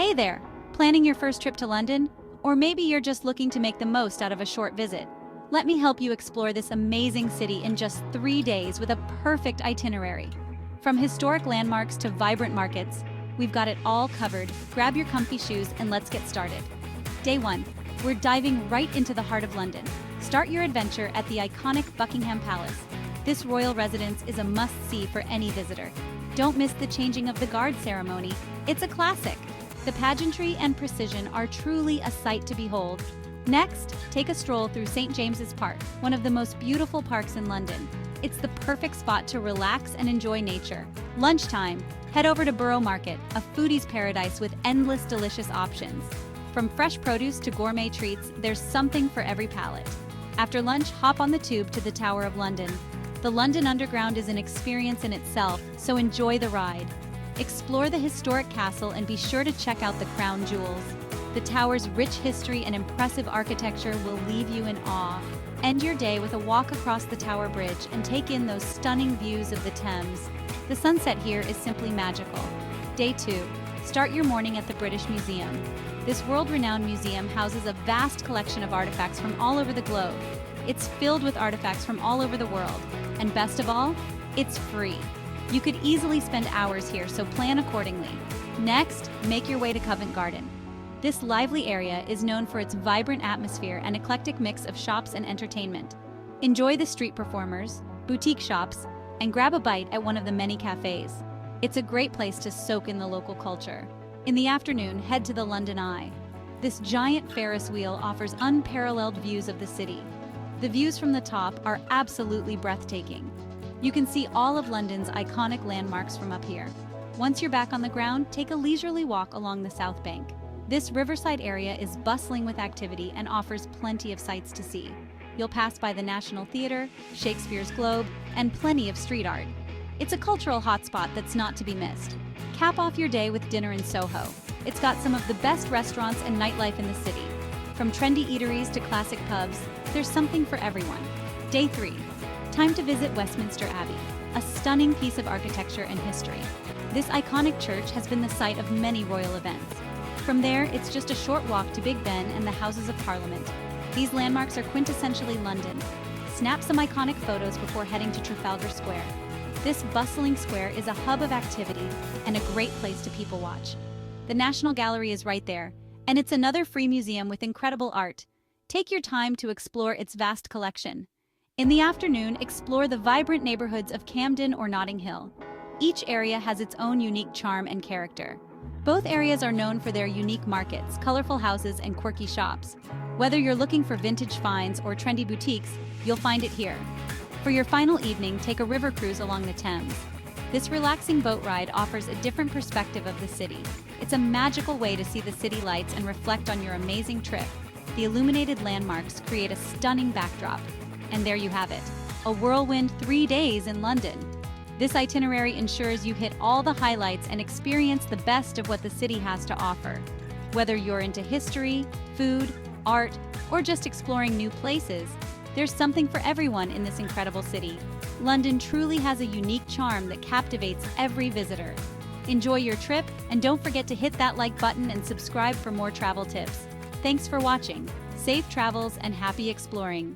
Hey there! Planning your first trip to London? Or maybe you're just looking to make the most out of a short visit. Let me help you explore this amazing city in just 3 days with a perfect itinerary. From historic landmarks to vibrant markets, we've got it all covered. Grab your comfy shoes and let's get started. Day 1. We're diving right into the heart of London. Start your adventure at the iconic Buckingham Palace. This royal residence is a must-see for any visitor. Don't miss the changing of the guard ceremony. It's a classic. The pageantry and precision are truly a sight to behold. Next, take a stroll through St. James's Park, one of the most beautiful parks in London. It's the perfect spot to relax and enjoy nature. Lunchtime, head over to Borough Market, a foodie's paradise with endless delicious options. From fresh produce to gourmet treats, there's something for every palate. After lunch, hop on the tube to the Tower of London. The London Underground is an experience in itself, so enjoy the ride. Explore the historic castle and be sure to check out the crown jewels. The tower's rich history and impressive architecture will leave you in awe. End your day with a walk across the Tower Bridge and take in those stunning views of the Thames. The sunset here is simply magical. Day 2. Start your morning at the British Museum. This world-renowned museum houses a vast collection of artifacts from all over the globe. It's filled with artifacts from all over the world. And best of all, it's free. You could easily spend hours here, so plan accordingly. Next, make your way to Covent Garden. This lively area is known for its vibrant atmosphere and eclectic mix of shops and entertainment. Enjoy the street performers, boutique shops, and grab a bite at one of the many cafes. It's a great place to soak in the local culture. In the afternoon, head to the London Eye. This giant Ferris wheel offers unparalleled views of the city. The views from the top are absolutely breathtaking. You can see all of London's iconic landmarks from up here. Once you're back on the ground, take a leisurely walk along the South Bank. This riverside area is bustling with activity and offers plenty of sights to see. You'll pass by the National Theatre, Shakespeare's Globe, and plenty of street art. It's a cultural hotspot that's not to be missed. Cap off your day with dinner in Soho. It's got some of the best restaurants and nightlife in the city. From trendy eateries to classic pubs, there's something for everyone. Day 3. Time to visit Westminster Abbey, a stunning piece of architecture and history. This iconic church has been the site of many royal events. From there, it's just a short walk to Big Ben and the Houses of Parliament. These landmarks are quintessentially London. Snap some iconic photos before heading to Trafalgar Square. This bustling square is a hub of activity and a great place to people watch. The National Gallery is right there, and it's another free museum with incredible art. Take your time to explore its vast collection. In the afternoon, explore the vibrant neighborhoods of Camden or Notting Hill. Each area has its own unique charm and character. Both areas are known for their unique markets, colorful houses, and quirky shops. Whether you're looking for vintage finds or trendy boutiques, you'll find it here. For your final evening, take a river cruise along the Thames. This relaxing boat ride offers a different perspective of the city. It's a magical way to see the city lights and reflect on your amazing trip. The illuminated landmarks create a stunning backdrop. And there you have it, a whirlwind 3 days in London. This itinerary ensures you hit all the highlights and experience the best of what the city has to offer. Whether you're into history, food, art, or just exploring new places, there's something for everyone in this incredible city. London truly has a unique charm that captivates every visitor. Enjoy your trip, and don't forget to hit that like button and subscribe for more travel tips. Thanks for watching. Safe travels and happy exploring.